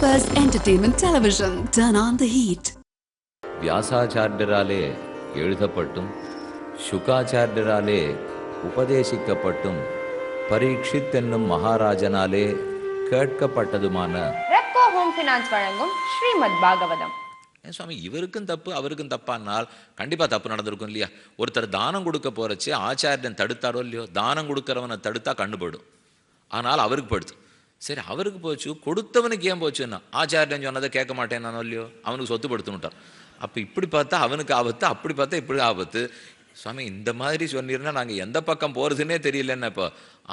Peppers Entertainment Television. Turn on the heat. வியாசாச்சாரியராலே எழுதப்பட்டும் சுகாச்சாரியராலே உபதேசிக்கப்பட்டும் Parikshit என்னும் மகாராஜனாலே கேட்கப்பட்டதுமான Repco home finance வழங்கும் ஸ்ரீமத் பாகவதம். சுவாமி, இவருக்கும் தப்பு அவருக்கும் தப்பானால் கண்டிப்பாக தப்பு நடந்திருக்கும் இல்லையா? ஒருத்தர் தானம் கொடுக்க போறச்சு ஆச்சாரியன் தடுத்தாரோ இல்லையோ? தானம் கொடுக்கறவனை தடுத்தா கண்ணு போயிடும், ஆனால் அவருக்கு போயிடுது. சரி, அவருக்கு போச்சு, கொடுத்தவனுக்கு ஏன் போச்சுன்னா ஆச்சாரியன் சொன்னதை கேட்க மாட்டேன்னானோ இல்லையோ, அவனுக்கு சொத்து படுத்துனுட்டார். அப்போ இப்படி பார்த்தா அவனுக்கு ஆபத்து, அப்படி பார்த்தா இப்படி ஆபத்து. சுவாமி, இந்த மாதிரி சொன்னீர்னா நாங்கள் எந்த பக்கம் போகிறதுனே தெரியலன்னு. இப்போ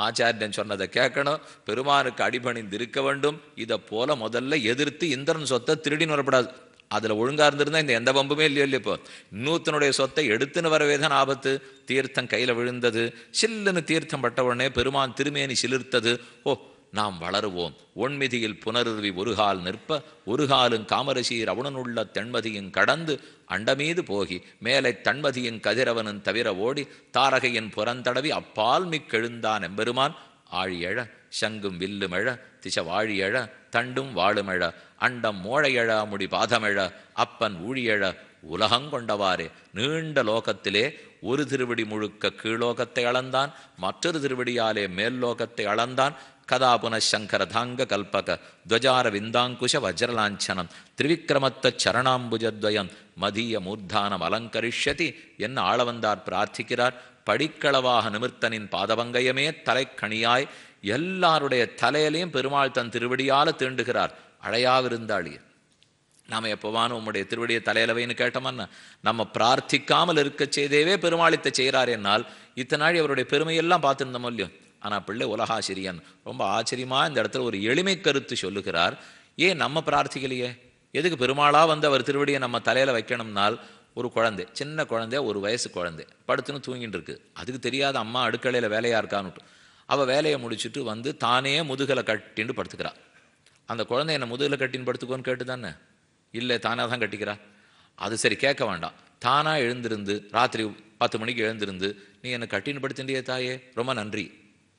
ஆச்சாரியன் சொன்னதை கேட்கணும், பெருமானுக்கு அடிபணிந்து இருக்க வேண்டும். இதை போல முதல்ல எதிர்த்து இந்திரன் சொத்தை திருடின்னு வரப்படாது. அதில் ஒழுங்காக இருந்திருந்தால் இந்த எந்த பம்புமே இல்லையோ இல்லையோ. இப்போ இன்னொருத்தனுடைய சொத்தை எடுத்துன்னு வரவே தான் ஆபத்து. தீர்த்தம் கையில் விழுந்தது, சில்லுன்னு தீர்த்தம் பட்ட உடனே பெருமான் திருமேனி சிலிர்த்தது. ஓ, நாம் வளருவோம். ஒன்மிதியில் புனருருவி ஒருகால் நிற்ப ஒருகாலும் காமரசீர் அவுணனுள்ள தென்மதியும் கடந்து அண்டமீது போகி மேலை தன்மதியின் கதிரவனும் தவிர ஓடி தாரகையின் புறந்தடவி அப்பால் மிக்கெழுந்தான் எம்பெருமான் ஆழியழ சங்கும் வில்லுமெழ திச வாழியழ தண்டும் வாழுமெழ அண்டம் மோழையழ முடி பாதமெழ அப்பன் ஊழியழ உலகங்கொண்டவாறே. நீண்ட லோகத்திலே ஒரு திருவடி முழுக்க கீழோகத்தை அளந்தான், மற்றொரு திருவடியாலே மேல் லோகத்தை அளந்தான். கதா புனசங்கர தாங்க கல்பக துவஜார விந்தாங்குஷ வஜ்ரலாஞ்சனம் திரிவிக்ரமத்த சரணாம்புஜத்வயம் மதிய மூர்தானம் அலங்கரிஷ்யதி என்ன ஆளவந்தார் பிரார்த்திக்கிறார். படிக்களவாக நிமிர்த்தனின் பாதவங்கயமே தலைக்கணியாய் எல்லாருடைய தலையிலையும் பெருமாள் தன் திருவடியால் தீண்டுகிறார். அழையாவிருந்தாளிய நாம் எப்போவானும் உம்முடைய திருவடியை தலையிலவைன்னு கேட்டோம்னா நம்ம பிரார்த்திக்காமல் இருக்க செய்தேவே பெருமாளித்த செய்கிறார் என்னால் இத்தனை நாள் அவருடைய பெருமையெல்லாம் பார்த்துருந்தோம் இல்லையோ. ஆனால் பிள்ளை உலகாசிரியன் ரொம்ப ஆச்சரியமாக இந்த இடத்துல ஒரு எளிமை கருத்து சொல்லுகிறார். ஏன் நம்ம பிரார்த்திக்கலையே? எதுக்கு பெருமாளாக வந்து அவர் திருவடியை நம்ம தலையில் வைக்கணும்னால், ஒரு குழந்தை, சின்ன குழந்தை, ஒரு வயசு குழந்தை படுத்துன்னு தூங்கிட்டு இருக்கு. அதுக்கு தெரியாத அம்மா அடுக்கலையில் வேலையாக இருக்கான்னுட்டு அவள் வேலையை முடிச்சுட்டு வந்து தானே முதுகலை கட்டின்னு படுத்துக்கிறா. அந்த குழந்தை என்னை முதுகலை கட்டின்னு படுத்துக்கோன்னு கேட்டு தானே? இல்லை, தானாக தான் கட்டிக்கிறா. அது சரி, கேட்க வேண்டாம். தானாக எழுந்திருந்து ராத்திரி 10 மணிக்கு எழுந்திருந்து நீ என்னை கட்டின்னு படுத்துட்டியே தாயே, ரொம்ப நன்றி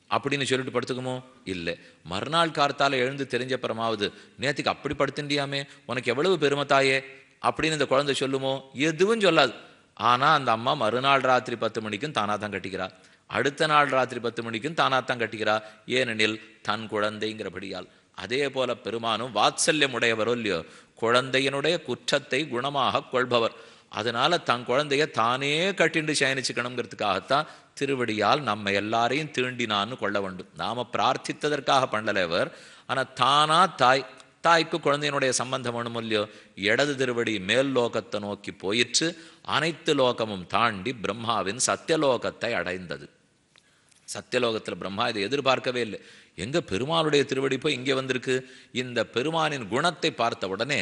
அப்படின்னு சொல்லிட்டு படுத்துக்குமோ? இல்லை. மறுநாள் கார்த்தால எழுந்து தெரிஞ்சப்புறமாவது நேற்றுக்கு அப்படி படுத்துண்டியாமே, உனக்கு எவ்வளவு பெருமை தாயே அப்படின்னு இந்த குழந்தை சொல்லுமோ? எதுவும் சொல்லாது. ஆனால் அந்த அம்மா மறுநாள் ராத்திரி 10 மணிக்கும் தானாக தான் கட்டிக்கிறா, அடுத்த நாள் ராத்திரி 10 மணிக்கும் தானாகத்தான் கட்டிக்கிறா. ஏனெனில் தன் குழந்தைங்கிறபடியால். அதே போல பெருமானும் வாத்சல்யம் உடையவரோ இல்லையோ, குழந்தையினுடைய குற்றத்தை குணமாக கொள்பவர். அதனால தன் குழந்தைய தானே கட்டிண்டு சயனிச்சுக்கணுங்கிறதுக்காகத்தான் திருவடியால் நம்ம எல்லாரையும் தீண்டினான்னு கொள்ள வேண்டும். நாம பிரார்த்தித்ததற்காக பண்ணலைவர். ஆனால் தானா தாய்க்கு குழந்தையினுடைய சம்பந்தம் வேணும் இல்லையோ. இடது திருவடி மேல் லோகத்தை நோக்கி போயிற்று. அனைத்து லோகமும் தாண்டி பிரம்மாவின் சத்தியலோகத்தை அடைந்தது. சத்தியலோகத்தில் பிரம்மா இதை எதிர்பார்க்கவே இல்லை. எங்க பெருமானுடைய திருவடி போய் இங்கே வந்திருக்கு? இந்த பெருமானின் குணத்தை பார்த்த உடனே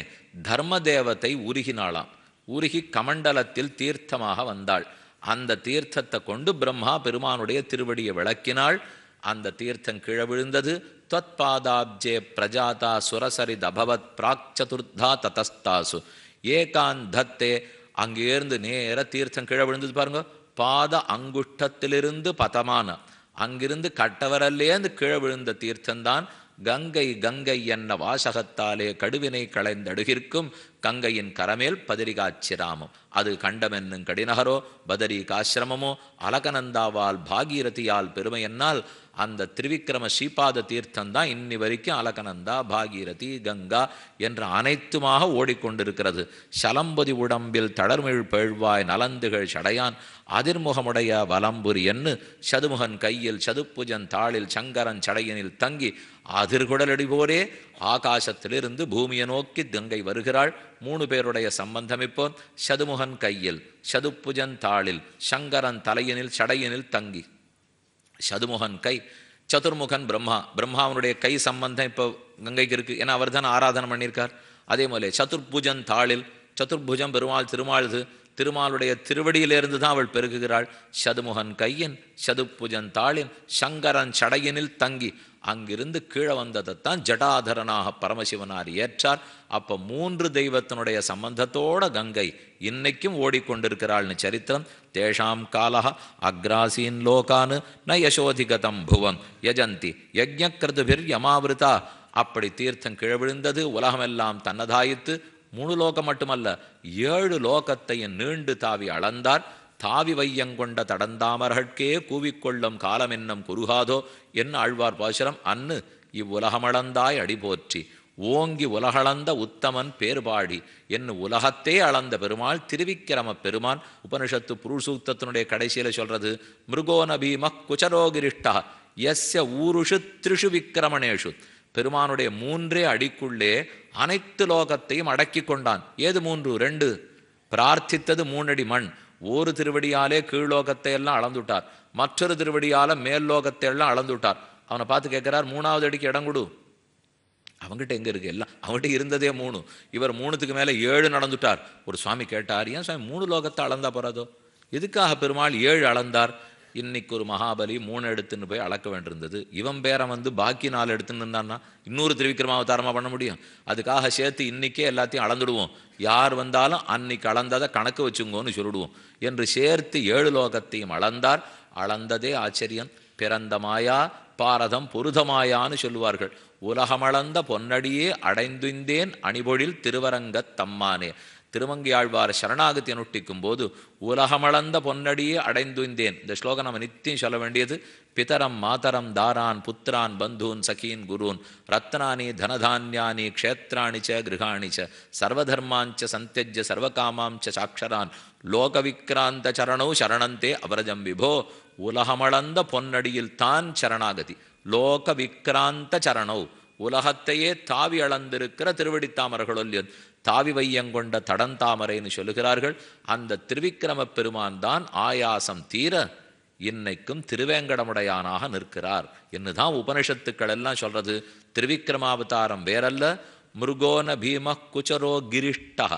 தர்ம தேவத்தை உருகினாளாம். உருகி கமண்டலத்தில் தீர்த்தமாக வந்தாள். அந்த தீர்த்தத்தை கொண்டு பிரம்மா பெருமானுடைய திருவடியை விளக்கினாள். அந்த தீர்த்தம் கீழே விழுந்தது. त्वत्पादाब्जे प्रजाता सुरसरिद अभवत् प्राक् चतुर्धा ततस्तासु ஏகாந்தத்தே. அங்கேருந்து நேர தீர்த்தம் கீழே விழுந்தது பாருங்க. பாத அங்குஷ்டத்திலிருந்து பதமான, அங்கிருந்து கட்டவரல்லேருந்து கீழே விழுந்த தீர்த்தந்தான் கங்கை. கங்கை என்ன வாசகத்தாலே கடுவினை களைந்தடுகிற்கும் கங்கையின் கரமேல் பதிரிகாச்சிராமம். அது கண்டமென்னும் கடினகரோ பதரிகாசிரமமோ அலகநந்தாவால் பாகீரதியால் பெருமை என்னால் அந்த திரிவிக்ரம ஸ்ரீபாத தீர்த்தந்தான் இன்னி வரைக்கும் அலகநந்தா பாகீரதி கங்கா என்ற அனைத்துமாக ஓடிக்கொண்டிருக்கிறது. சலம்பொதி உடம்பில் தளர்மிழ் பேழ்வாய் நலந்துகள் சடையான் அதிர்முகமுடைய வலம்புரி என்று சதுமுகன் கையில் சதுப்புஜன் தாளில் சங்கரன் சடையினில் தங்கி அதிர்குடலடிபோரே ஆகாசத்திலிருந்து பூமியை நோக்கி கங்கை வருகிறாள். 3 பேருடைய சம்பந்தம் இப்போ. சதுமுகன் கையில், சதுப்புஜன் தாளில், சங்கரன் தலையினில் சடையினில் தங்கி. சதுமுகன் கை, சதுர்முகன் பிரம்மா. பிரம்மாவனுடைய கை சம்பந்தம் இப்போ கங்கைக்கு இருக்கு. ஏன்னா அவர் தான் ஆராதனை பண்ணியிருக்கார். அதே போல சதுர்புஜன் தாளில், சதுர்புஜம் பெருமாள் திருமாளுது. திருமாலுடைய திருவடியிலிருந்து தான் அவள் பெருகுகிறாள். சதுமுகன் கையின், சதுப்புஜன் தாளின், சங்கரன் சடையினில் தங்கி. அங்கிருந்து கீழே வந்ததைத்தான் ஜடாதரனாக பரமசிவனார் ஏற்றார். அப்போ 3 தெய்வத்தினுடைய சம்பந்தத்தோட கங்கை இன்னைக்கும் ஓடிக்கொண்டிருக்கிறாள்னு சரித்திரம். தேஷாம் காலஹ அக்ராசீன் லோகானு ந யசோதிகதம் புவம் யஜந்தி யஜ்ஞக்ருதுபிர் யமாவிருதா அப்படி தீர்த்தம் கீழே விழுந்தது. உலகமெல்லாம் தன்னதாயித்து. 3 லோகம் மட்டுமல்ல, 7 லோகத்தையும் நீண்டு தாவி அளந்தார். தாவி வையங்கொண்ட தடந்தாமர்கட்கே கூவிக்கொள்ளும் காலமென்னும் குறுகாதோ என்ன ஆழ்வார் பாசுரம். அன்னு இவ்வுலகமளந்தாய் அடிபோற்றி ஓங்கி உலகளந்த உத்தமன் பேர்பாடி என்ன உலகத்தே அளந்த பெருமாள் திருவிக்கிரம பெருமான். உபனிஷத்து புருஷூக்தத்தினுடைய கடைசியில சொல்றது, மிருகோன பீம குச்சரோகிரிஷ்டா எஸ்ய ஊருஷு த்ரிஷு விக்கிரமணேஷு. பெருமானுடைய 3 அடிக்குள்ளே அனைத்து லோகத்தையும் அடக்கி கொண்டான். ஏது 3? 2. பிரார்த்தித்தது 3 அடி மண். ஒரு திருவடியாலே கீழ்லோகத்தை எல்லாம் அளந்துட்டார், மற்றொரு திருவடியால மேல் லோகத்தை எல்லாம் அளந்துட்டார். அவனை பார்த்து கேட்கிறார், 3வது அடிக்கு இடம் கொடு. அவங்ககிட்ட எங்க இருக்கு? எல்லாம் அவங்ககிட்ட இருந்ததே 3. இவர் 3க்கு மேல 7 நடந்துட்டார். ஒரு சுவாமி கேட்டார், ஏன் சுவாமி 3 லோகத்தை அளந்தா போறாதோ, எதுக்காக பெருமாள் 7 அளந்தார்? இன்னைக்கு ஒரு மகாபலி 3 எடுத்துன்னு போய் அளக்க வேண்டியிருந்தது. இவன் பேரம் பாக்கி 4 எடுத்துன்னு இருந்தான்னா இன்னொரு திருவிக்கிரமாவதாரமா பண்ண முடியும்? அதுக்காக சேர்த்து இன்னைக்கே எல்லாத்தையும் அளந்துடுவோம். யார் வந்தாலும் அன்னைக்கு அளந்ததை கணக்கு வச்சுங்கோன்னு சொல்லிடுவோம் என்று சேர்த்து 7 லோகத்தையும் அளந்தார். அளந்ததே ஆச்சரியம். பிறந்த மாயா பாரதம் பொருதமாயான்னு சொல்லுவார்கள். உலகமளந்த பொன்னடியே அடைந்துந்தேன் அணிபொழில் திருவரங்கத் தம்மானே. திருமங்கையாழ்வார் சரணாகதி அனுஷ்டிக்கும் போது உலகமளந்த பொன்னடியே அடைந்துந்தேன். இந்த ஸ்லோகம் நம்ம நித்தியம் சொல்ல வேண்டியது. பிதரம் மாதரம் தாரான் புத்திரான் பந்தூன் சகீன் குருன் ரத்னானி தனதான்யானி க்ஷேத்ராணி ச கிருஹாணி ச சர்வதர்மாஞ்ச சந்தியஜ்ய சர்வகாமாஞ்ச சாட்சரான் லோகவிக்ராந்த சரணௌ சரணந்தே அவரஜம் விபோ. உலகமளந்த பொன்னடியில் தான் சரணாகதி. லோக விக்ராந்த சரணௌ, உலகத்தையே தாவி அளந்திருக்கிற திருவடித்தாமர்களொல்லியன். தாவி வையங்கொண்ட தடந்தாமரைன்னு சொல்லுகிறார்கள். அந்த திருவிக்கிரம பெருமான் தான் ஆயாசம் தீர இன்னைக்கும் திருவேங்கடமுடையானாக நிற்கிறார் என்னுதான் உபனிஷத்துக்கள் எல்லாம் சொல்றது. திருவிக்கிரமாவதாரம் வேறல்ல. மிருகோன பீம குச்சரோ கிரிஷ்டா.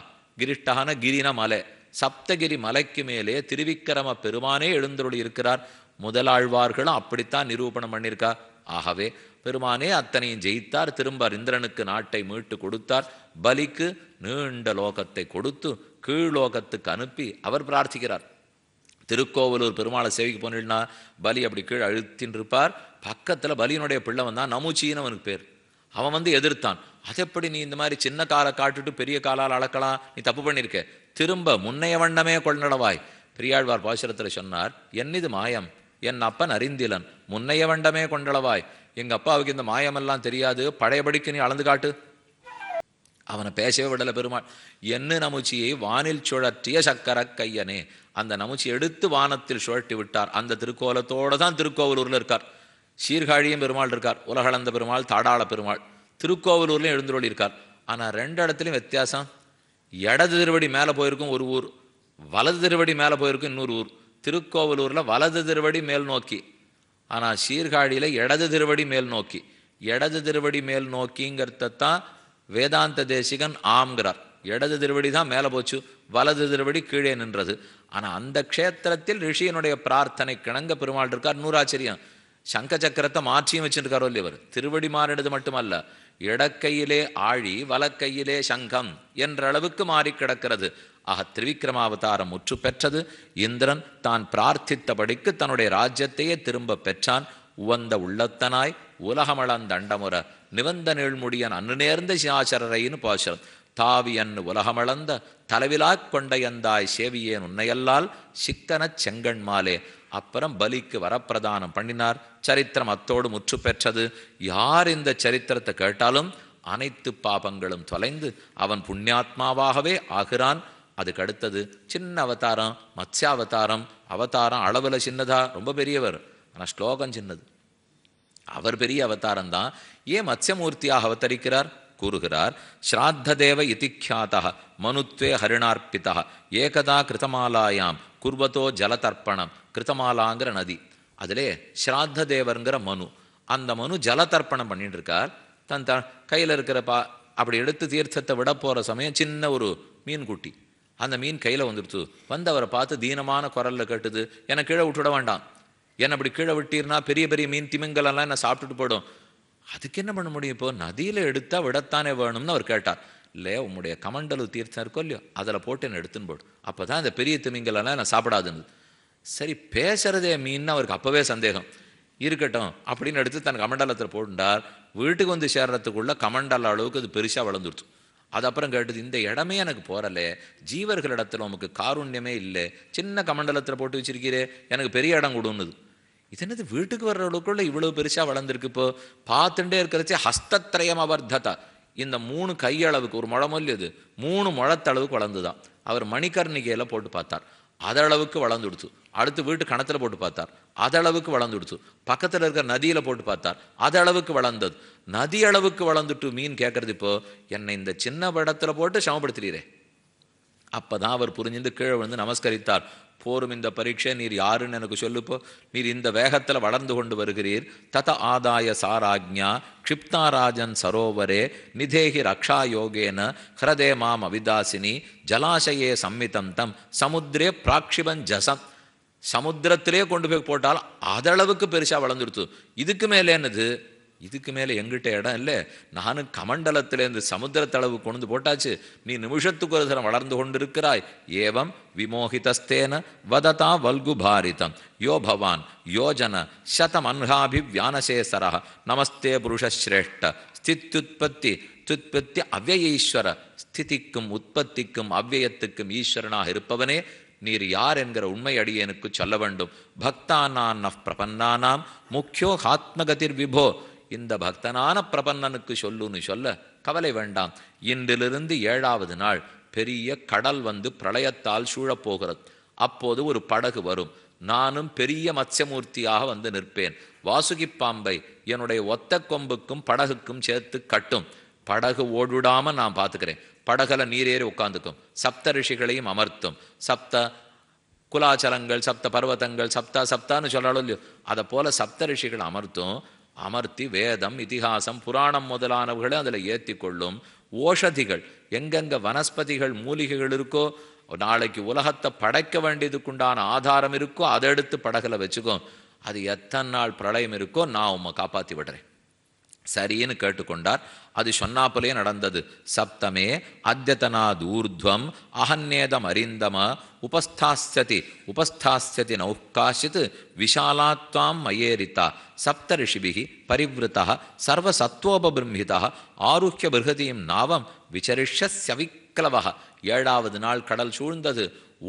கிரிஷ்டகான கிரின மலை, சப்தகிரி மலைக்கு மேலே திருவிக்கிரம பெருமானே எழுந்தருளி இருக்கிறார். முதலாழ்வார்களும் அப்படித்தான் நிரூபணம் பண்ணியிருக்கா. ஆகவே பெருமானே அத்தனையும் ஜெயித்தார். திரும்ப இந்திரனுக்கு நாட்டை மீட்டு கொடுத்தார். பலிக்கு நீண்ட லோகத்தை கொடுத்து கீழ்லோகத்துக்கு அனுப்பி அவர் பிரார்த்திக்கிறார். திருக்கோவலூர் பெருமாளை சேவைக்கு போனா பலி அப்படி கீழ் அழுத்தின் இருப்பார். பக்கத்தில் பலியினுடைய பிள்ளை வந்தான், நமுச்சின்னு அவனுக்கு பேர். அவன் எதிர்த்தான். அதெப்படி நீ இந்த மாதிரி சின்ன காலை காட்டுட்டு பெரிய காலால் அளக்கலாம், நீ தப்பு பண்ணியிருக்க, திரும்ப முன்னைய வண்ணமே கொள்ளடவாய். பெரியாழ்வார் பாசுரத்தில் சொன்னார், என்னது மாயம் என் அப்பன் அறிந்திலன் முன்னைய வண்டமே கொண்டளவாய். எங்க அப்பாவுக்கு இந்த மாயமெல்லாம் தெரியாது, பழையபடிக்கு நீ அளந்து காட்டு. அவனை பேசவே விடல பெருமாள். என்ன நமுச்சியை வானில் சுழற்றிய சக்கர கையனே. அந்த நமுச்சி எடுத்து வானத்தில் சுழட்டி விட்டார். அந்த திருக்கோலத்தோடு தான் திருக்கோவலூர்ல இருக்கார். சீர்காழியும் பெருமாள் இருக்கார், உலகளந்த பெருமாள், தாடாள பெருமாள். திருக்கோவலூர்லையும் எழுந்துள்ளி இருக்கார். ஆனா 2 இடத்துலையும் வித்தியாசம். இடது திருவடி மேலே போயிருக்கும் ஒரு ஊர், வலது திருவடி மேலே போயிருக்கும் இன்னொரு ஊர். திருக்கோவலூர்ல வலது திருவடி மேல் நோக்கி, ஆனா சீர்காழியில இடது திருவடி மேல் நோக்கி. இடது திருவடி மேல் நோக்கிங்கிறதான் வேதாந்த தேசிகன் ஆம்கிறார். இடது திருவடி தான் மேலே போச்சு, வலது திருவடி கீழே நின்றது. ஆனா அந்த க்ஷேத்திரத்தில் ரிஷியனுடைய பிரார்த்தனை கிணங்க பெருமாள் இருக்கார். நூறாச்சரியம். சங்க சக்கரத்தை மாற்றியும் வச்சிருக்காரோ இல்லையவர். திருவடி மாறினது மட்டுமல்ல, இடக்கையிலே ஆழி வலக்கையிலே சங்கம் என்ற அளவுக்கு மாறி கிடக்கிறது. ஆக திருவிக்கிரமாவதாரம் முற்று பெற்றது. இந்திரன் தான் பிரார்த்தித்தபடிக்கு தன்னுடைய ராஜ்யத்தையே திரும்ப பெற்றான். உவந்த உள்ளத்தனாய் உலகமளந்தண்டமுற நிவந்த நீழ்முடியன் அன்னு நேர்ந்த சியாசரரைன்னு பாசுரம். தாவி அன்னு உலகமளந்த தலைவிலாக் கொண்டையந்தாய் சேவியேன் உன்னையல்லால் சிக்கனச் செங்கண்மாலே. அப்புறம் பலிக்கு வரப்பிரதானம் பண்ணினார். சரித்திரம் அத்தோடு முற்று பெற்றது. யார் இந்த சரித்திரத்தை கேட்டாலும் அனைத்து பாபங்களும் தொலைந்து அவன் புண்ணியாத்மாவாகவே ஆகிறான். அதுக்கு அடுத்தது சின்ன அவதாரம், மத்ஸ்யாவதாரம். அவதாரம் அளவுல சின்னதா, ரொம்ப பெரியவர், ஆனால் ஸ்லோகம் சின்னது. அவர் பெரிய அவதாரம் தான். ஏன் மத்ஸ்யமூர்த்தியாக அவதரிக்கிறார் கூறுகிறார். ஸ்ராத்த தேவ இதிக்யாதா மனுத்வே ஹரிணார்ப்பிதா ஏகதா கிருதமாலாயாம் குர்வத்தோ ஜலதர்ப்பணம். கிருதமாலாங்கிற நதி, அதிலே ஸ்ராத்த தேவருங்கிற மனு. அந்த மனு ஜலதர்ப்பணம் பண்ணிட்டு இருக்கார். தன் கையில் இருக்கிற அப்படி எடுத்து தீர்த்தத்தை விட போகிற சமயம் சின்ன ஒரு மீன் குட்டி அந்த மீன் கையில் வந்துடுத்து. வந்தவரை பார்த்து தீனமான குரலில் கேட்டுது, என்னை கீழே விட்டுவிட வேண்டாம், என்னை அப்படி கீழே விட்டீர்னா பெரிய பெரிய மீன் திமிங்கலெல்லாம் என்னை சாப்பிட்டுட்டு போயிடும். அதுக்கு என்ன பண்ண முடியும்? இப்போ நதியில் எடுத்தா விடத்தானே வேணும்னு அவர் கேட்டார். இல்லை, உங்களுடைய கமண்டலு தீர்த்தம் இருக்கோ இல்லையோ அதில் போட்டு என்னை எடுத்துன்னு போடும், அப்போ தான் இந்த பெரிய திமிங்கலெல்லாம் என்னை சாப்பிடாதுன்னு. சரி, பேசுறதே மீன் அவருக்கு அப்போவே சந்தேகம். இருக்கட்டும் அப்படின்னு எடுத்து தன் கமண்டலத்தில் போட்டுட்டார். வீட்டுக்கு வந்து சேர்றதுக்குள்ள கமண்டல அளவுக்கு அது பெருசாக வளர்ந்துருச்சு. அது அப்புறம் கேட்டது, இந்த இடமே எனக்கு போறலே, ஜீவர்களிடத்துல உமக்கு காருண்யமே இல்லை, சின்ன கமண்டலத்தில் போட்டு வச்சிருக்கிறே, எனக்கு பெரிய இடம் கொடுன்னுது. இது என்னது வீட்டுக்கு வர்ற அளவுக்குள்ள இவ்வளவு பெருசாக வளர்ந்துருக்கு. இப்போ பார்த்துட்டே இருக்கிறச்சே ஹஸ்தத்ரயம் அவர்த்ததா, இந்த 3 கையளவுக்கு, ஒரு முழமொல்லி அது 3 முழத்தளவுக்கு வளர்ந்துதான். அவர் மணிகர்ணிகையில் போட்டு பார்த்தார், அதளவுக்கு வளர்ந்துடுச்சு. அடுத்து வீட்டு கணத்தில் போட்டு பார்த்தார், அதளவுக்கு வளர்ந்துடுச்சு. பக்கத்தில் இருக்கிற நதியில் போட்டு பார்த்தார், அதளவுக்கு வளர்ந்தது. நதி அளவுக்கு வளர்ந்துட்டு மீன் கேட்கறது, இப்போ என்னை இந்த சின்ன படத்துல போட்டு சமப்படுத்துறீரே. அப்பதான் அவர் புரிஞ்சுட்டு கீழே வந்து நமஸ்கரித்தார். போரும் இந்த பரீட்சை, நீர் யாருன்னு எனக்கு சொல்லுப்போ, நீர் இந்த வேகத்தில் வளர்ந்து கொண்டு வருகிறீர். தத ஆதாய சாராஜ்ஞா க்ஷிப்தாராஜன் சரோவரே நிதேகி ரக்ஷா யோகேன ஹிரதே மாம் அவிதாசினி ஜலாசயே சம்மிதம் தம் சமுத்திரே பிராக்ஷிபன் ஜசம். சமுத்திரத்திலே கொண்டு போய் போட்டால் அதளவுக்கு பெருசா வளர்ந்துடுத்து. இதுக்கு மேலே என்னது, இதுக்கு மேலே எங்கிட்ட இடம் இல்லை. நானும் கமண்டலத்திலேருந்து சமுத்திரத்தளவு கொண்டு போட்டாச்சு, நீ நிமிஷத்துக்கு ஒரு தரம் வளர்ந்து கொண்டிருக்கிறாய். ஏவம் விமோகிதஸ்தேன வததா வல்கு பாரிதம் யோ பவான் யோஜன சதம் அன்ஹாபிவ்யானசேசர நமஸ்தே புருஷஸ்ரேஷ்ட ஸ்தித்யுத்பத்தி துத்பத்தி அவ்வயீஸ்வர. ஸ்திதிக்கும் உற்பத்திக்கும் அவ்வயத்துக்கும் ஈஸ்வரனாக இருப்பவனே நீர் யார் என்கிற உண்மை அடியேனுக்கு சொல்ல வேண்டும். பக்தானான் பிரபன்னானாம் முக்கியோ ஆத்மகதிர் விபோ. இந்த பக்தனான பிரபன்னனுக்கு சொல்லுன்னு சொல்ல கவலை வேண்டாம். இன்றிலிருந்து 7வது நாள் பெரிய கடல் வந்து பிரளயத்தால் சூழப்போகிறது. அப்போது ஒரு படகு வரும். நானும் பெரிய மத்ஸ்யமூர்த்தியாக வந்து நிற்பேன். வாசுகி பாம்பை என்னுடைய ஒத்த கொம்புக்கும் படகுக்கும் சேர்த்து கட்டும். படகு ஓடுடாம நான் பார்த்துக்கிறேன். படகுல நீரேறி உட்காந்துக்கும். சப்த ரிஷிகளையும் அமர்த்தும். சப்த குலாச்சலங்கள், சப்த பர்வதங்கள், சப்தான்னு சொல்றாலும் இல்லையோ, அதை போல சப்த ரிஷிகளை அமர்த்தி வேதம் இதிகாசம் புராணம் முதலானவர்களை அதில் ஏற்றி கொள்ளும். ஓஷதிகள், எங்கெங்க வனஸ்பதிகள் மூலிகைகள் இருக்கோ, நாளைக்கு உலகத்தை படைக்க வேண்டியதுக்குண்டான ஆதாரம் இருக்கோ, அதை எடுத்து படகுல வச்சுக்கோ. அது எத்தனை நாள் பிரளயம் இருக்கோ நான் உம்மை காப்பாற்றி விடுறேன். சரின்னு கேட்டுக்கொண்டார். அது சொன்னாப்புலே நடந்தது. சப்தமே அத்யதனாத் ஊர்த்வம் அஹன்னேதம் அரிந்தம உபஸ்தாஸ்யதி நௌகாஷித் விஷாலாத்வாம் மயேரிதா சப்த ரிஷிபிஹி பரிவிருத்தः சர்வசத்வோபபிரம்ஹிதः ஆருஹ்ய பிருகதீம் நாவம் விசரிஷ்யஸ்யவிக்லவः. 7வது நாள் கடல் சூழ்ந்தது.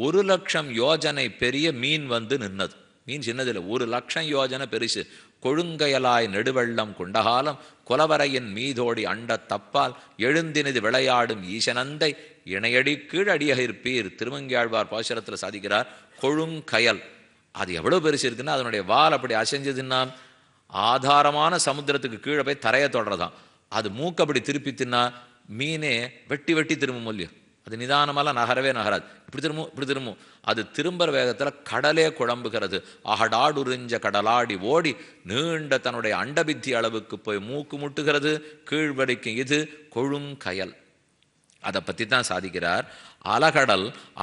1,00,000 யோஜனை பெரிய மீன் வந்து நின்னது. மீன் சின்னதில்லை, 1,00,000 யோஜனை பெருசு. கொழுங்கயலாய் நெடுவெள்ளம் கொண்டகாலம் குலவரையின் மீதோடி அண்ட தப்பால் எழுந்தினது விளையாடும் ஈசனந்தை இணையடி கீழ் அடியகிருப்பீர். திருமங்கியாழ்வார் பாசுரத்தில் சாதிக்கிறார். கொழுங்கயல் அது எவ்வளவு பெருசு இருக்குன்னா, அதனுடைய வால் அப்படி அசைஞ்சதுன்னா ஆதாரமான சமுத்திரத்துக்கு கீழே போய் தரையை தொடரதான். அது மூக்கு அப்படி திருப்பி தின்னா மீனே வெட்டி திரும்பும் இல்லையோ, அது நிதானமெல்லாம் நகராது. இப்படி திரும்பும். அது திரும்புற வேகத்தில் கடலே குழம்புகிறது. அகடாடுறிஞ்ச கடலாடி ஓடி நீண்ட தன்னுடைய அண்டபித்தி அளவுக்கு போய் மூக்கு முட்டுகிறது. கீழ்வடிக்கும் இது கொழுங்கயல். அதை பற்றி தான் சாதிக்கிறார்.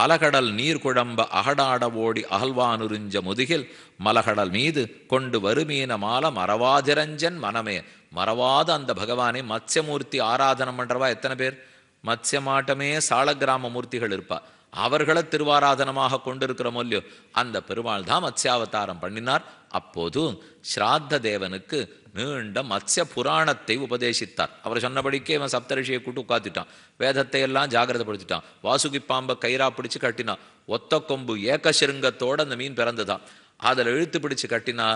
அலகடல் நீர் குழம்ப அகடாட ஓடி அகழ்வானுறிஞ்ச முதுகில் மலகடல் மீது கொண்டு வருமீன மால மறவாதிரஞ்சன் மனமே. மறவாத அந்த பகவானை மத்ஸ்யமூர்த்தி ஆராதனம் பண்றவா எத்தனை பேர்? மத்ஸ்யமாட்டமே சாலக்கிராம மூர்த்திகள் இருப்பா. அவர்களை திருவாராதனமாக கொண்டிருக்கிற மொழியோ அந்த பெருமாள் தான் மத்ஸ்யாவதாரம் பண்ணினார். அப்போது ஸ்ராத்த தேவனுக்கு நீண்ட மத்ஸ்ய புராணத்தை உபதேசித்தார். அவர் சொன்னபடிக்கே இவன் சப்தரிஷியை கூட்டு உட்காத்திட்டான். வேதத்தை எல்லாம் ஜாகிரதப்படுத்திட்டான். வாசுகி பாம்பை கயிறா பிடிச்சு கட்டினான். ஒத்த கொம்பு ஏகசிருங்கத்தோடு அந்த மீன் பிறந்துதான். அதில் இழுத்து பிடிச்சு கட்டினா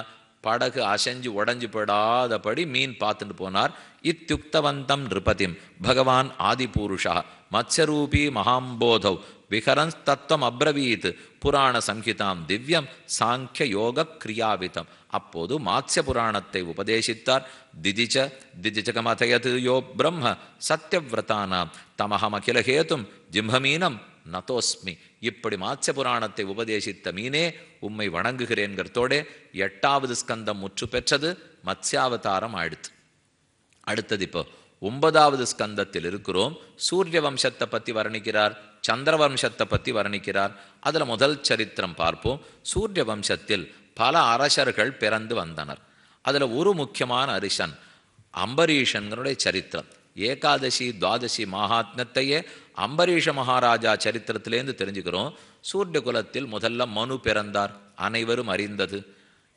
படகு அசைஞ்சு உடஞ்சு போடாதபடி மீன் பார்த்துட்டு போனார். இத்தியுக்தவந்தம் நிருபதிம் பகவான் ஆதிபூருஷா மத்ஸ்யரூபி மகாம்போதவ் விஹரன் தத்துவம் அப்ரவீத் புராண சம்ஹிதாம் திவ்யம் சாங்கிய யோக கிரியாவிதம். அப்போது மாத்ஸ்ய புராணத்தை உபதேசித்தார். திதிச்சகமதயது யோ பிரம்ம சத்யவிரதானாம் தமஹம் அகிலஹேதும் ஜிம்பமீனம் நதோஸ்மி. இப்படி மாத்ஸ்ய புராணத்தை உபதேசித்த மீனே உம்மை வணங்குகிறேன்கிறதோட 8வது ஸ்கந்தம் முற்று பெற்றது. மத்ஸ்யாவதாரம் ஆயிடுத்து. அடுத்தது இப்போ 9வது ஸ்கந்தத்தில் இருக்கிறோம். சூரிய வம்சத்தை பற்றி வர்ணிக்கிறார், சந்திர வம்சத்தை பற்றி வர்ணிக்கிறார். அதில் முதல் சரித்திரம் பார்ப்போம். சூரிய வம்சத்தில் பல அரசர்கள் பிறந்து வந்தனர். அதில் ஒரு முக்கியமான அரசன் அம்பரீஷனுடைய சரித்திரம். ஏகாதசி துவாதசி மகாத்மத்தையே அம்பரீஷ மகாராஜா சரித்திரத்திலேருந்து தெரிஞ்சுக்கிறோம். சூரிய குலத்தில் முதல்ல மனு பிறந்தார், அனைவரும் அறிந்தது.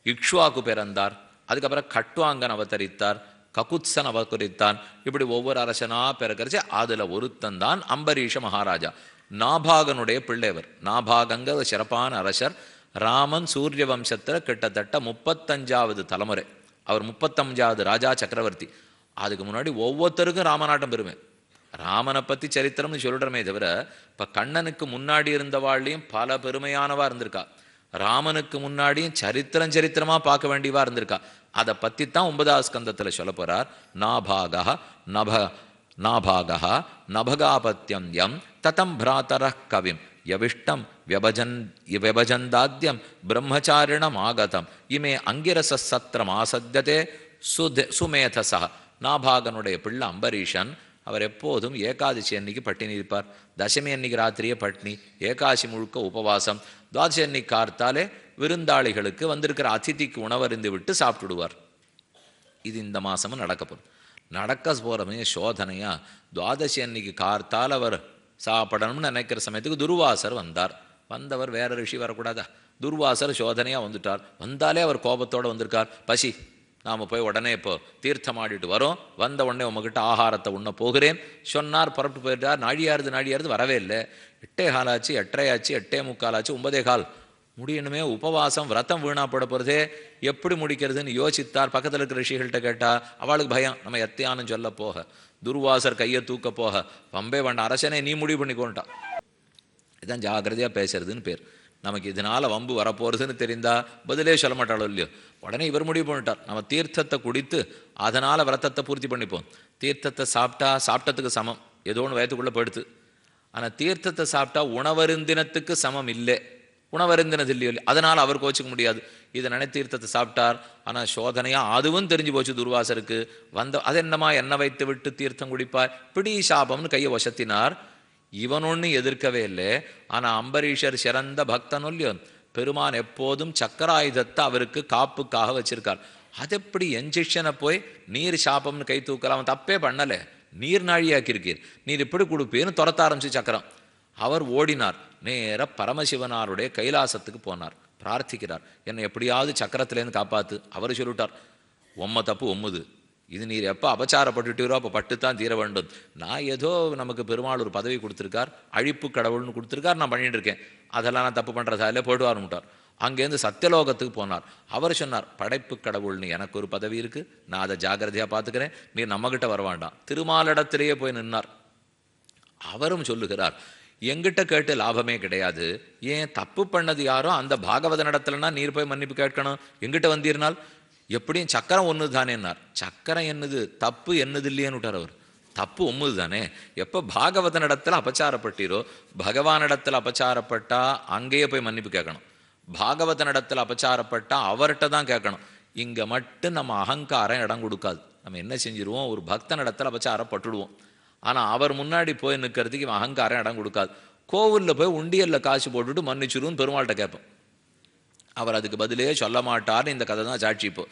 இக்ஷ்வாகு பிறந்தார், அதுக்கப்புறம் கட்வாங்கன் அவதரித்தார், ககுத்சன் அவதரித்தான். இப்படி ஒவ்வொரு அரசனா பிறக்கரிச்சு அதில் ஒருத்தன் தான் அம்பரீஷ மகாராஜா. நாபாகனுடைய பிள்ளைவர். நாபாகங்கிற சிறப்பான அரசர். ராமன் சூரிய வம்சத்தில் கிட்டத்தட்ட 35வது தலைமுறை. அவர் 35வது ராஜா சக்கரவர்த்தி. அதுக்கு முன்னாடி ஒவ்வொருத்தருக்கும் ராமநாட்டம் பெருமை. ராமனை பற்றி சரித்திரம்னு சொல்லிடுறமே தவிர இப்போ கண்ணனுக்கு முன்னாடி இருந்தவாழ்லையும் பல பெருமையானவா இருந்திருக்கா. ராமனுக்கு முன்னாடியும் சரித்திரமாக பார்க்க வேண்டியவா இருந்திருக்கா. அதை பற்றி தான் 9வது ஸ்கந்தத்தில் சொல்ல போறார். நாபாகா நபகாபத்தியம் யம் ததம் பிராத்தர கவிம் யவிஷ்டம் வியபஜந்தாத்யம் பிரம்மச்சாரிணம் ஆகதம் இமே அங்கிரச சத்திரம் ஆசத்தியதே சுமேதசா. நாபாகனுடைய பிள்ளை அம்பரீஷன். அவர் எப்போதும் ஏகாதசி அன்னைக்கு பட்டினி இருப்பார். தசமி அன்னைக்கு ராத்திரியே பட்னி, ஏகாசி முழுக்க உபவாசம். துவாதசி அன்னைக்கு கார்த்தாலே விருந்தாளிகளுக்கு வந்திருக்கிற அதிதிக்கு உணவருந்து விட்டு சாப்பிட்டுடுவார். இது இந்த மாசமும் நடக்க போகுது. நடக்க போகிறமே சோதனையா. துவாதசி அன்னைக்கு கார்த்தால் அவர் சாப்பிடணும்னு நினைக்கிற சமயத்துக்கு துர்வாசர் வந்தார். வந்தவர் வேற ரிஷி வரக்கூடாதா? துர்வாசர் சோதனையாக வந்துட்டார். வந்தாலே அவர் கோபத்தோடு வந்திருக்கார். பசி, நாம் போய் உடனே இப்போ தீர்த்தம் ஆடிட்டு வரோம், வந்த உடனே உங்ககிட்ட ஆகாரத்தை உண்ண போகிறேன் சொன்னார். புறப்பட்டு போயிட்டார். நாழியாருது வரவே இல்லை. 8:15 ஆச்சு, 8:30 ஆச்சு, 8:45 ஆச்சு, 9:15 முடியணுமே. உபவாசம் விரதம் வீணா போட போகிறதே, எப்படி முடிக்கிறதுன்னு யோசித்தார். பக்கத்தில் இருக்கிற ரிஷிகள்கிட்ட கேட்டா அவளுக்கு பயம், நம்ம எத்தையானு சொல்ல போக, துர்வாசர் கையை தூக்க போக, பம்பே வேண்டாம் அரசனே நீ முடிவு பண்ணிக்கோன்ட்டான். இதுதான் ஜாகிரதையாக பேசுறதுன்னு பேர். நமக்கு இதனால வம்பு வரப்போறதுன்னு தெரிந்தா பதிலே சொல்ல மாட்டாளோ இல்லையோ, உடனே இவர் முடிவு பண்ணிட்டார். நம்ம தீர்த்தத்தை குடித்து அதனால விரதத்தை பூர்த்தி பண்ணிப்போம். தீர்த்தத்தை சாப்பிட்டதுக்கு சமம், ஏதோ ஒன்று வயத்துக்குள்ளே போயிடுது. ஆனால் தீர்த்தத்தை சாப்பிட்டா உணவருந்தினத்துக்கு சமம் இல்லை, உணவருந்தினது இல்லையோ, அதனால் அவர் கோச்சிக்க முடியாது. இதை நினைத்து தீர்த்தத்தை சாப்பிட்டார். ஆனால் சோதனையாக அதுவும் தெரிஞ்சு போச்சு துர்வாசருக்கு. அது என்னமா என்ன வைத்து விட்டு தீர்த்தம் குடிப்பார், பிடி சாபம்னு கையை வசத்தினார். இவன் ஒன்று எதிர்க்கவே இல்லை. ஆனால் அம்பரீஷர் சிறந்த பக்தன் இல்லையோ, பெருமான் எப்போதும் சக்கராயுதத்தை அவருக்கு காப்புக்காக வச்சிருக்கார். அது எப்படி என் சிஷ்யனை போய் நீர் சாபம்னு கை தூக்கலாம், அவன் தப்பே பண்ணலை, நீர் நாழியாக்கியிருக்கீர், நீர் இப்படி கொடுப்பேன்னு துரத்த ஆரம்பிச்சு சக்கரம். அவர் ஓடினார். நேர பரமசிவனாருடைய கைலாசத்துக்கு போனார். பிரார்த்திக்கிறார், என்னை எப்படியாவது சக்கரத்திலேருந்து காப்பாத்து. அவர் சொல்லிட்டார், உம்ம தப்பு உம்முது, இது நீர் எப்போ அபச்சாரப்பட்டுட்டீரோ அப்போ பட்டுத்தான் தீர வேண்டும். நான் ஏதோ நமக்கு பெருமாள் ஒரு பதவி கொடுத்துருக்கார், அழிப்பு கடவுள்னு கொடுத்துருக்கார், நான் பண்ணிட்டு இருக்கேன், அதெல்லாம் நான் தப்பு பண்ணுறதாலே போய்ட்டு வரமுட்டார். அங்கேருந்து சத்தியலோகத்துக்கு போனார். அவர் சொன்னார், படைப்பு கடவுள்னு எனக்கு ஒரு பதவி இருக்குது, நான் அதை ஜாகிரதையாக பார்த்துக்கிறேன், நீ நம்மகிட்ட வர வேண்டாம். திருமாலிடத்திலேயே போய் நின்னார். அவரும் சொல்லுகிறார், எங்கிட்ட கேட்டு லாபமே கிடையாது, ஏன் தப்பு பண்ணது யாரோ அந்த பாகவத நடத்தலைன்னா நீர் போய் மன்னிப்பு கேட்கணும், எங்கிட்ட வந்தீர்னால் எப்படியும் சக்கரம் ஒன்று தானேன்னார். சக்கரம் என்னது, தப்பு என்னது இல்லையேன்னு விட்டார் அவர். தப்பு ஒம்முது தானே. எப்போ பாகவத நடத்தில் அபச்சாரப்பட்டீரோ, பகவான் இடத்துல அபச்சாரப்பட்டா அங்கேயே போய் மன்னிப்பு கேட்கணும். பாகவத நடத்தில் அபச்சாரப்பட்டா அவர்கிட்ட தான் கேட்கணும். இங்கே மட்டும் நம்ம அகங்காரம் இடம் கொடுக்காது. நம்ம என்ன செஞ்சிருவோம், ஒரு பக்த நடத்தில் அபச்சாரப்பட்டுடுவோம். ஆனால் அவர் முன்னாடி போய் நிற்கிறதுக்கு இவன் அகங்காரம் இடம் கொடுக்காது. கோவிலில் போய் உண்டியலில் காசு போட்டுட்டு மன்னிச்சிருன்னு பெருமாள்கிட்ட கேட்போம். அவர் அதுக்கு பதிலே சொல்ல மாட்டார்னு இந்த கதை தான் சாட்சி. இப்போ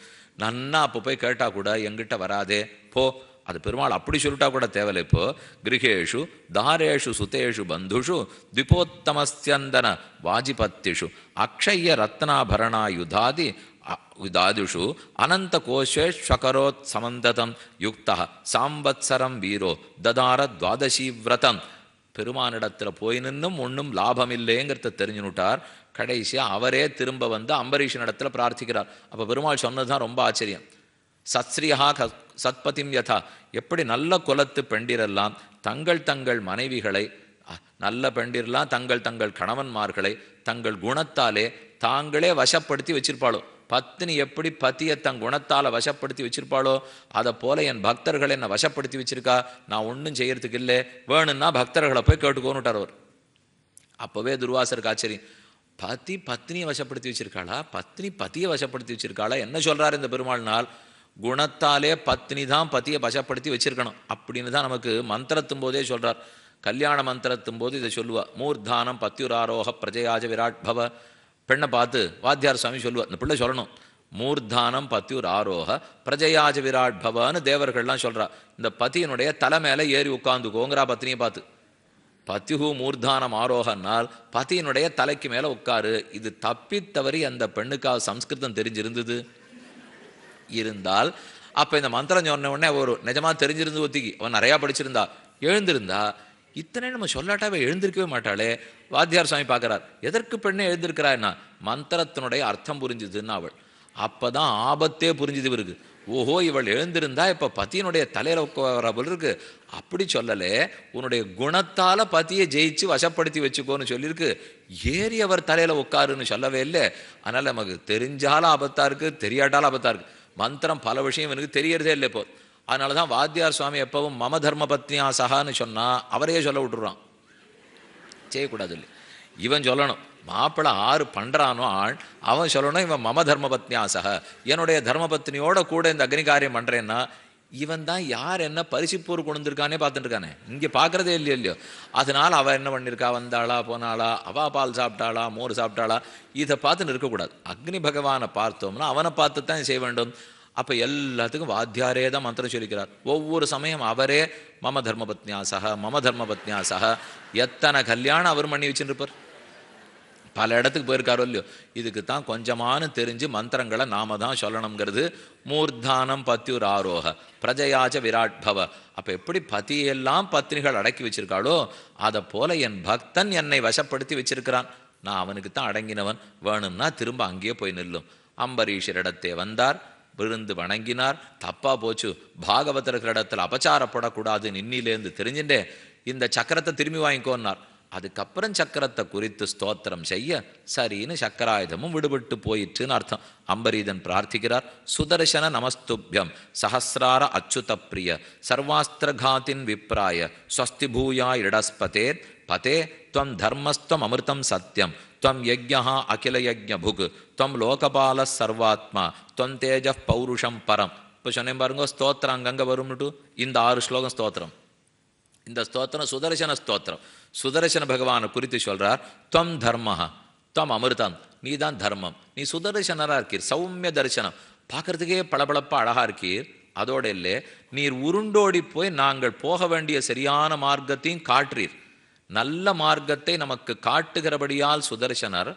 நன்னா அப்போ போய் கேட்டால் கூட எங்கிட்ட வராதே போ, அது பெருமாள் அப்படி சொல்லிட்டா கூட தேவையில்லை. இப்போ கிரகேஷு தாரேஷு சுதேஷு பந்துஷு திபோத்தமஸ்யந்தன வாஜிபத்திஷு அக்ஷய ரத்னாபரணா யுதாதிஷு அனந்த கோஷேஷ்வகரோத் சமந்ததம் யுக்தா சாம்பத்சரம் வீரோ ததார துவாதசி விரதம். பெருமானிடத்தில் போய் நின்னும் ஒன்றும் லாபம் இல்லைங்கிறத தெரிஞ்சுனுட்டார். கடைசியாக அவரே திரும்ப வந்து அம்பரீஷன் இடத்துல பிரார்த்திக்கிறார். அப்போ பெருமாள் சொன்னது தான் ரொம்ப ஆச்சரியம். சத்ஸ்ரீஹா சத்பதிம் யதா, எப்படி நல்ல குலத்து பெண்டிரெல்லாம் தங்கள் தங்கள் மனைவிகளை, நல்ல பெண்டிரெல்லாம் தங்கள் தங்கள் கணவன்மார்களை தங்கள் குணத்தாலே தாங்களே வசப்படுத்தி வச்சிருப்பாளோ, பத்னி எப்படி பத்தியை தன் குணத்தால் வசப்படுத்தி வச்சிருப்பாளோ அதை போல என் பக்தர்கள் என்னை வசப்படுத்தி வச்சிருக்கா, நான் ஒன்றும் செய்யறதுக்கு இல்லை, வேணும்னா பக்தர்களை போய் கேட்டுக்கோன்னுட்டார் அவர். அப்போவே துர்வாசருக்கு ஆச்சரியம், பத்தி பத்னியை வசப்படுத்தி வச்சிருக்காளா, பத்னி பத்தியை வசப்படுத்தி வச்சிருக்காளா, என்ன சொல்றாரு இந்த பெருமாள்னால், குணத்தாலே பத்னி தான் பத்தியை வசப்படுத்தி வச்சிருக்கணும் அப்படின்னு தான் நமக்கு மந்திரத்தும் போதே சொல்றார். கல்யாண மந்திரத்தும் போது இதை சொல்லுவா, மூர்தானம் பத்யுராரோக பிரஜயாஜ விராட் பவ. பெண்ணை பார்த்து வாத்தியார் சுவாமி சொல்லுவார், இந்த பிள்ளை சொல்லணும், மூர்தானம் பத்யுர் ஆரோக பிரஜயாஜ விராட் பவன்னு தேவர்கள்லாம் சொல்றா. இந்த பத்தியினுடைய தலை மேலே ஏறி உட்காந்துக்கோங்கிறா பத்னியை பார்த்து. பத்யுஹு மூர்தானம் ஆரோகனால் பத்தியினுடைய தலைக்கு மேலே உட்காரு. இது தப்பித்தவறி அந்த பெண்ணுக்காக சம்ஸ்கிருதம் தெரிஞ்சிருந்தது. இருந்தால் அப்போ இந்த மந்திரம் சொன்ன உடனே ஒரு நிஜமாக தெரிஞ்சிருந்து ஒத்திக்கு அவன் நிறையா படிச்சிருந்தா எழுந்திருந்தா இத்தனை நம்ம சொல்லாட்டாவே எழுந்திருக்கவே மாட்டாளே. வாத்தியார் சுவாமி பார்க்குறார், எதற்கு பெண்ணே எழுந்திருக்கிறாய்னா மந்திரத்தினுடைய அர்த்தம் புரிஞ்சுதுன்னு அவள். அப்போ தான் ஆபத்தே புரிஞ்சுது இவருக்கு. ஓஹோ, இவள் எழுந்திருந்தா இப்போ பத்தியினுடைய தலையில் உட்காரபோல் இருக்கு. அப்படி சொல்லலே, உன்னுடைய குணத்தால் பத்தியை ஜெயிச்சு வசப்படுத்தி வச்சுக்கோன்னு சொல்லியிருக்கு. ஏறி அவர் தலையில் உட்காருன்னு சொல்லவே இல்லை. அதனால் நமக்கு தெரிஞ்சாலும் ஆபத்தா இருக்கு, தெரியாட்டாலும் ஆபத்தா இருக்கு. மந்திரம் பல விஷயம் எனக்கு தெரியறதே இல்லை இப்போ. அதனால தான் வாத்தியார் சுவாமி எப்பவும் மம தர்ம பத்னியா சகான்னு சொன்னால் அவரையே சொல்ல விட்டுறான், செய்யக்கூடாது இல்லை. இவன் சொல்லணும், மாப்பிள்ளை ஆறு பண்ணுறானோ ஆள் அவன் சொல்லணும், இவன் மம தர்ம பத்னியா சக, என்னுடைய தர்மபத்னியோட கூட இந்த அக்னி காரியம் பண்ணுறேன்னா இவன் தான் யார் என்ன பரிசுப்பூர் கொண்டு வந்திருக்கானே பார்த்துட்டு இருக்கானே, இங்கே பார்க்குறதே இல்லையோ. அதனால் அவள் என்ன பண்ணியிருக்கா, வந்தாளா போனாளா, அவா பால் சாப்பிட்டாளா மோர் சாப்பிட்டாளா, இதை பார்த்துன்னு இருக்கக்கூடாது. அக்னி பகவானை பார்த்தோம்னா அவனை பார்த்து தான் செய்ய வேண்டும். அப்போ எல்லாத்துக்கும் வாத்தியாரே தான் மந்திரம் சொல்லிக்கிறார். ஒவ்வொரு சமயம் அவரே மம தர்மபத்னியா சக மம தர்மபத்னியா சக. எத்தனை கல்யாணம் அவர் பண்ணி வச்சுருப்பார், பல இடத்துக்கு போயிருக்காரோ இல்லையோ. இதுக்கு தான் கொஞ்சமான தெரிஞ்சு மந்திரங்களை நாம தான் சொல்லணுங்கிறது. மூர்தானம் பத்யுர் ஆரோக பிரஜயாச்ச விராட் பவ. அப்போ எப்படி பதியெல்லாம் பத்னிகள் அடக்கி வச்சிருக்காளோ அதை போல என் பக்தன் என்னை வசப்படுத்தி வச்சிருக்கிறான். நான் அவனுக்கு தான் அடங்கினவன், வேணும்னா திரும்ப அங்கேயே போய் நில்லும். அம்பரீஷரிடத்தே வந்தார், விழுந்து வணங்கினார். தப்பா போச்சு, பாகவதர்களிடத்தில் அபச்சாரப்படக்கூடாதுன்னு இன்னிலேருந்து தெரிஞ்சுட்டே இந்த சக்கரத்தை திரும்பி வாங்கிக்கோன்னார். அதுக்கப்புறம் சக்கரத்தை குறித்து ஸ்தோத்திரம் செய்ய சரின்னு சக்கராயுதமும் விடுபட்டு போயிற்றுன்னு அர்த்தம். அம்பரீதன் பிரார்த்திக்கிறார், சுதர்சன நமஸ்துபியம் சஹசிரார அச்சுத பிரிய சர்வாஸ்திரகாத்தின் விப்ராய ஸ்வஸ்தி பூயா இடஸ்பதேர் பதே துவம் தர்மஸ்துவம் அமிர்தம் சத்யம் துவம் யஜ்ஞா அகில யஜ்ஞ புக் துவம் லோகபால சர்வாத்மா துவம் தேஜ பௌருஷம் பரம். இப்போ சொன்னேன் பாருங்க, ஸ்தோத்திரம் அங்கங்கே வரும்னுட்டு இந்த 6 ஸ்லோகம் ஸ்தோத்திரம். இந்த ஸ்தோத்திரம் சுதர்சன ஸ்தோத்திரம். சுதர்சன பகவானை குறித்து சொல்றார், துவம் தர்மஹ துவம் அமிர்தம், நீ தான் தர்மம், நீ சுதர்சனராக இருக்கீர், சௌமிய தரிசனம், பார்க்கறதுக்கே பளபளப்பா அழகா இருக்கீர். அதோட இல்லை, நீர் உருண்டோடி போய் நாங்கள் போக வேண்டிய சரியான மார்க்கத்தையும் காட்டுறீர். நல்ல மார்க்கத்தை நமக்கு காட்டுகிறபடியால் சுதர்சனர்,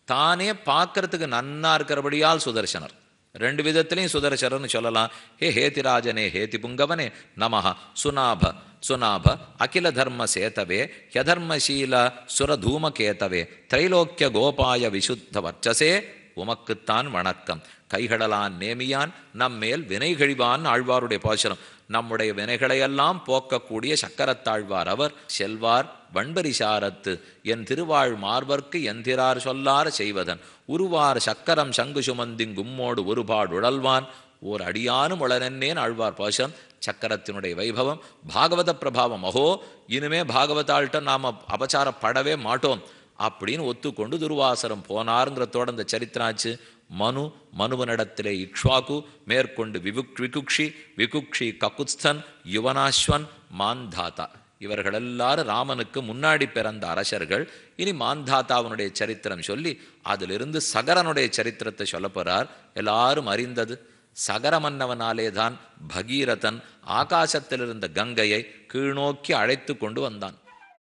தானே பார்க்கறதுக்கு நன்னா இருக்கிறபடியால் சுதர்சனர். 2 விதத்திலையும் சுதர்சனர்னு சொல்லலாம். ஹேதிராஜனே ஹேதி புங்கவனே நமஹ சுனாப சுனாப அகில தர்ம சேதவே யதர்மசீல சுரதூமகேதவே திரைலோக்கிய கோபாய விசுத்த வர்ச்சசே உமக்குத்தான் வணக்கம். கைகளலான் நேமியான் நம்மேல் வினை கழிவான் ஆழ்வாருடைய பாசுரம். நம்முடைய வினைகளையெல்லாம் போக்கக்கூடிய சக்கரத்தாழ்வார் அவர். செல்வார் வண்பரிசாரத்து என் திருவாழ் மார்பர்க்கு எந்திரார் சொல்லார் செய்வதன் உருவார் சக்கரம் சங்கு சுமந்திங் கும்மோடு ஒருபாடு உழல்வான் ஓர் அடியானும் உளனென்னேன் ஆழ்வார் பாசுரம். சக்கரத்தினுடைய வைபவம், பாகவத பிரபாவம். அஹோ, இனிமே பாகவதாள்கிட்ட நாம் அபச்சாரப்படவே மாட்டோம் அப்படின்னு ஒத்துக்கொண்டு துர்வாசரம் போனாருங்கிறதோட இந்த சரித்திராச்சு. மனுவனிடத்திலே இக்ஷ்வாகு, மேற்கொண்டு விகுக்ஷி, விகுக்ஷி ககுத்ஸ்தன், யுவனாஸ்வன், மாந்தாத்தா. இவர்கள் எல்லாரும் ராமனுக்கு முன்னாடி பிறந்த அரசர்கள். இனி மாந்தாத்தாவனுடைய சரித்திரம் சொல்லி அதிலிருந்து சகரனுடைய சரித்திரத்தை சொல்ல போறார். எல்லாரும் அறிந்தது, சகர மன்னவனாலே தான் பகீரதன் ஆகாசத்திலிருந்த கங்கையை கீழ்நோக்கி அழைத்து கொண்டு வந்தான்.